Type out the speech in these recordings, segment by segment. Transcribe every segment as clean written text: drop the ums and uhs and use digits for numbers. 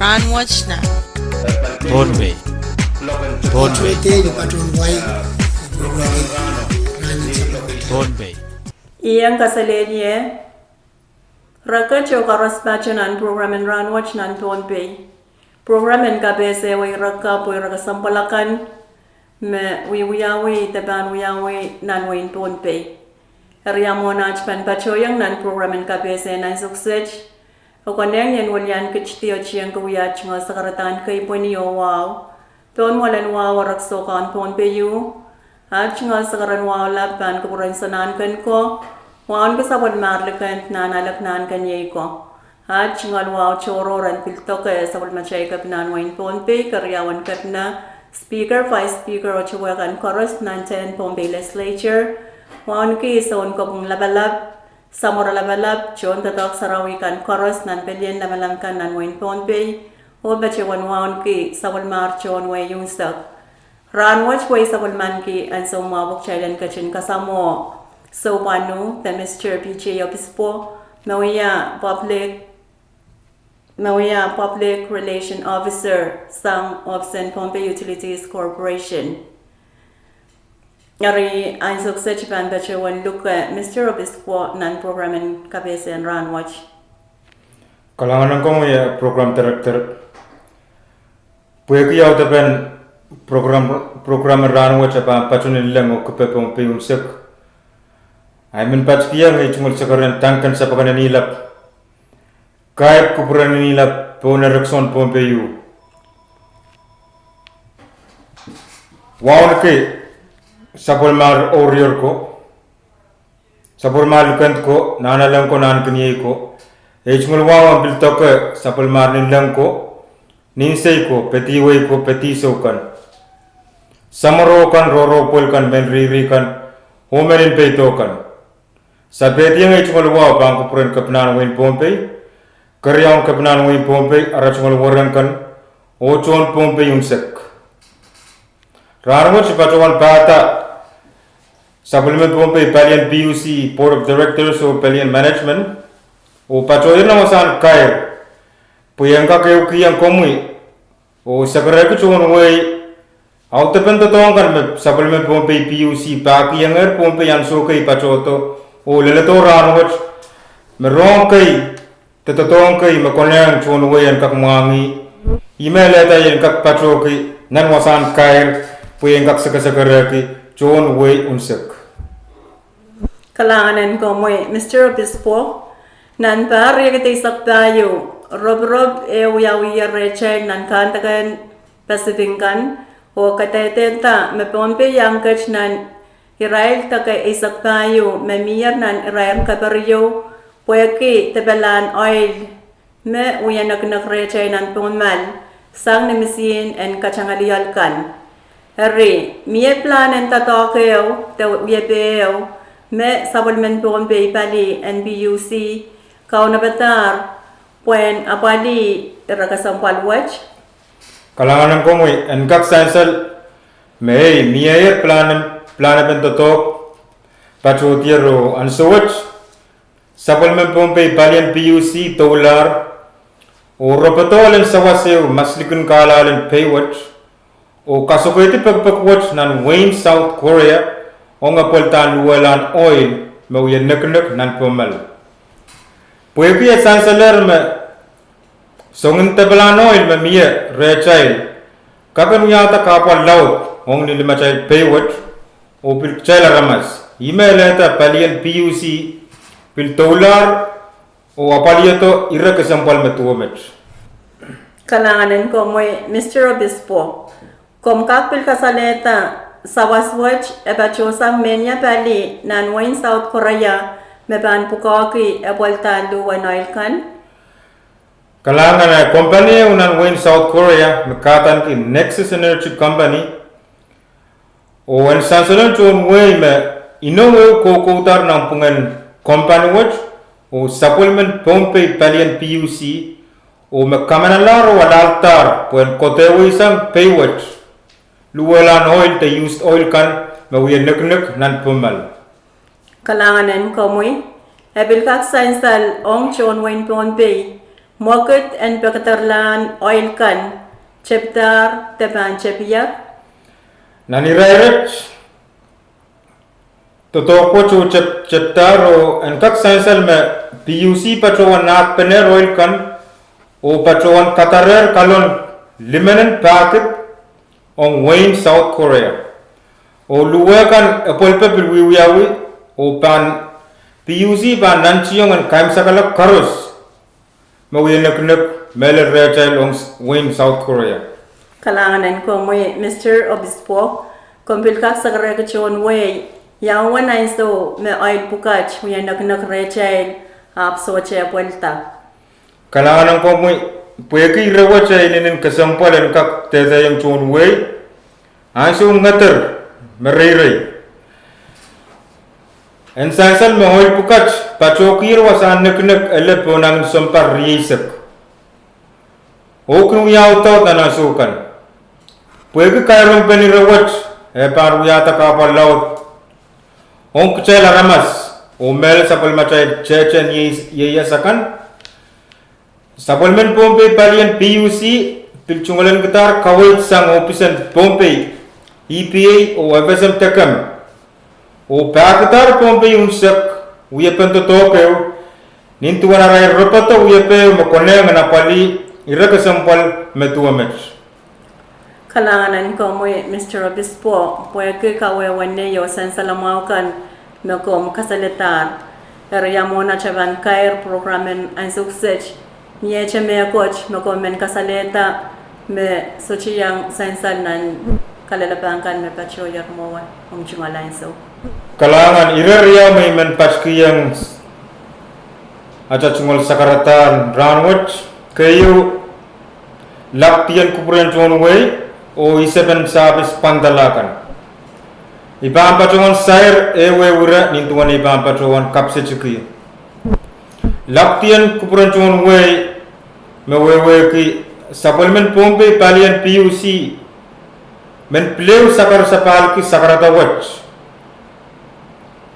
Rahnwet Nan Pohnpei Pohnpei Iyang kasalenie Raka chokaras bachanan program en Rahnwet Nan Pohnpei program en kabese way raka poy raka sampalakan me wiyawi taban wiyawi nan way Pohnpei Riamona pan pachoyang nan program en kabese nan suksej Okoneng yan walyan kichtiyo chiyang kawiyach nga sakaratan kay poniyo wow ton walan wow raksokan Pohnpei yu at nga sakaran wow laban kapuran sanan kan ko wan kasabon marlikan nanalaknan kanyay ko at nga wow chororan pilto kay sabon machay kap nan wain Pohnpei karyawan kap na speaker vice speaker o chuwakan chorus nan 10 Pohnpei legislature wan ki son ko pong labalab Samora labalab, John tatok sarawikan chorus nan pelyen lamalamkan nan wain Pohnpei o bache wanwaon ki sawal mar John way yung sak. Rahnwet way sawal man ki an so mawak chailan kachin kasamo. So panu, the Mr. PJ Obispo, Mawia Public Relation Officer sang of St. Pohnpei Utilities Corporation. Yari ang suksej pan bache wan luka Mr. Obispo nan program en kabese en Rahnwet. Kalangan ko ya program director. Puya kiyaw tapen program Rahnwet apa pacunin lang ko Pohnpei umsek. Ay min patch kiya ngai chungul sakaran tangkan sa paganan nilap. Kayap kupuran nilap pona rekson Pohnpei yu. Wawan ke Sapol mar orior ko sapol mar lukant ko nana lang ko nan kniye ko ejmul wawan bil tok sapol mar nin lang ko nin sei ko peti way ko peti sokan samaro kan roro pol kan ben riri kan homerin pe tokan sa peti ang ejmul waw bang ko puren kapnan wain Pohnpei karyang kapnan wain Pohnpei arachmul waran kan ochon Pohnpei umsek Rahnwet patawan bata Supplement Pohnpei Palian PUC Board of Directors o Palian Management o pachoy na masan kair puyangka kayo kiyang komui o sakare ko chon way autapen to tong kan Supplement Pohnpei PUC pa kiyang Pohnpei an so kay pachoto o leleto Rahnwet merong kay tetotong kay makonang chon way an kakmangi email eta yan kak pachoki nan masan kair puyangka sakare ki John way unsek. Kalanganan ko mo Mr. Obispo, nan par yagitay saktayo, rob wiyawiya Richard nan kantakan pasifingkan, o katetenta me Pohnpei yangkach nan Israel takay isaktayo, memiyar nan Israel kaparyo, pweki tebelan oil, me uyanagnak Richard nan Pohnmal, sang nimisin en kachangaliyalkan. Herri, miye planen tatokeo, te uyepeo, me sabulmen Pohnpei pali NBUC, kau nabatar, puen apali rakasampal watch. Kalangan ko mo en kak sansal me miye planen tatok pachotiero an so watch sabulmen Pohnpei pali NBUC $, o ropatolen sawaseo maslikun kalalen pay watch. O kasokoyti pagpakwatch nan Wayne South Korea o nga poltan luwalan oil mawya neknek nan pumal. Pwede ya sansaler me songin tabalan oil me miya rechail kakan yata kapal laut ong nilimachay paywatch o pil chayla ramas. Email eta palian PUC pil $, o apaliyato ira kasampal metuomech. Kalanganan ko mo Mr. Obispo. Kom kakpil kasaleta sawaswatch epachosang menya pali nan Wayne South Korea meban pukoki epoltan luwan oil kan? Kalangan company unan Wayne South Korea mekatan ki Nexus Energy Company o en sansalan chon way me inowe kokotar ng pungan company watch o supplement Pohnpei Palian PUC o mekamanalaro walaltar puen kotewe isang pay watch luwalan oil te used oil kan mawya neknek nan pumal. Kalanganan ko mo ebil kak sansal ong John Wayne Pohnpei Moket and Pekatarlan oil kan chapter tepan chapia. Nani rairet to ko chu chapter o en kak sansal me PUC patrowan nak pener oil kan o patrowan Qatarer kalon limenen packet on Wayne South Korea o luwa kan apolpe bilwiyawi o pan PUC ban nanchiong an kaim sakala karos mawinak mele retail on Wayne South Korea. Kalanganan ko mo Mr. Obispo kompil kak sagre ka chon way yang wanay so me oil pukach mo yan nak retail ap so che puelta. Kalanganan ko mo pueki rewa chay ninin kasampal en kak teza yang chon way anso ngater merey en sansal me oil pukach pachokir wasan nak ele ponang sampar riisak oknu yaw taw tanasukan pueki kairon peni rewach par wiyata kapal laut onk chela ramas o mel sapal machay chechen yeyasakan Sapalmen Pohnpei Palian PUC pilchungalan gitar kawait sang opisan Pohnpei EPA o FSM tekam o pakitar Pohnpei unsak uyapen to tokeo nintuan aray ropato uyape makoneng napali ira kasampal metuamech. Kalanganan ko mo Mr. Obispo pueke kawe wanne yo sansalamaukan mekom kasalitar area mona chaban kair programen an suksech niye cheme coach mekom men kasaleta me sochi yang sansal nan kalalapangkan me pacho yarmo umchungalan so Kalangan area may men paski yang aja chungol sakaratan Rahnwet kayo laktian kupuran chon way o isaben sabis pandalakan ibang patungan sair ewe ura nintuan ibang patungan kapse chiki laktian kupuran chon way mewewe ki Sapalmen Pohnpei Palian PUC men pleu sakar sapal ki sakarata watch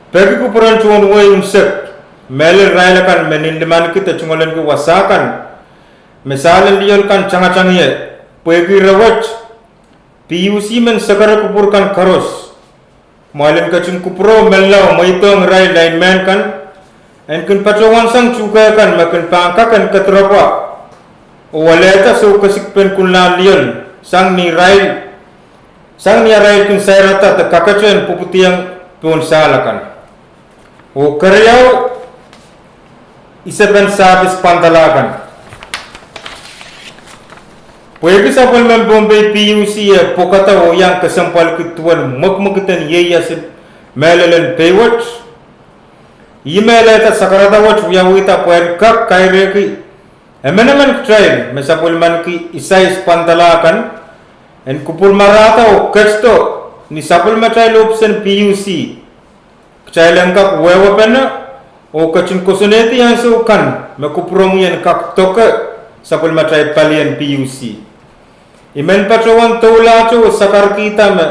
pegi kupuran chon way unsek mele railakan menindiman ki tachungolan ki wasakan misalan liyon kan changa-changye pegi rawach PUC men sakara kupurkan karos malin kacung kupro mellaw maitong rai lineman kan en kun pacawan sang juga kan makin pangka kan katrapa o waleta so kasikpen kunlan liyon sang ni rai kun sairata ta kakacen puputiang pun salakan o karyaw isaben sabis pantalakan Pwede Sapalmen Pohnpei PUC pokata o yang kasampal kituan magmagitan yeyasin melelen paywatch imeleta sakarata watch uyawita pwede kak kaireki emenemen trail me Sapalmen ki isais pantalakan en kupul marata o kachto ni Sapalmen trail option PUC kchailen kak wewa pena o kachin kosoneti yang sukan me kupromu yan kak toka Sapalmen trail Palian PUC Imen patrawan tolacho sakar kita me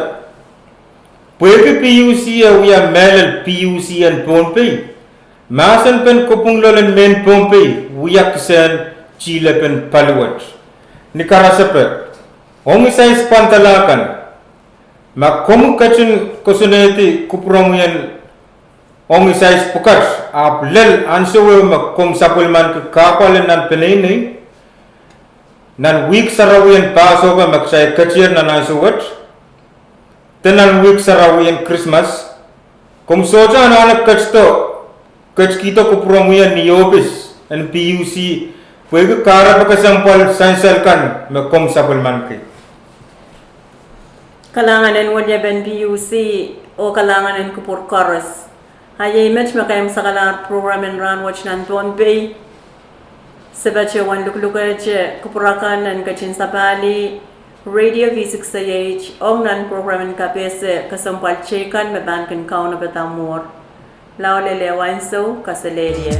pwede PUC uya melel PUC and Pohnpei masan pen kupung lolen men Pohnpei uya kisen chile pen paluat ni karasape ongi sais pantalakan ma komu kachin kosoneti kuprong yan ongi sais pukat ap lel ansewe ma kom Sapalmen ke kapalen nan penene nan week sarawian Passover maksay kacir nan asuwat tenan week sarawian Christmas kum soja anak kach kita kupromuyan ni office and PUC pwede kara pagkasampal sansalkan makom Sapalmen ke kalanganan wadya ben PUC o kalanganan kupur chorus hayay match makayam sa kalangan programen Rahnwet Nan Pohnpei Sebace wan luklukache kupurakan nan kachin sapali radio V6AH ong nan programen kapese kasampal chekan mebankan kauna betamor laulele wanso kasaledye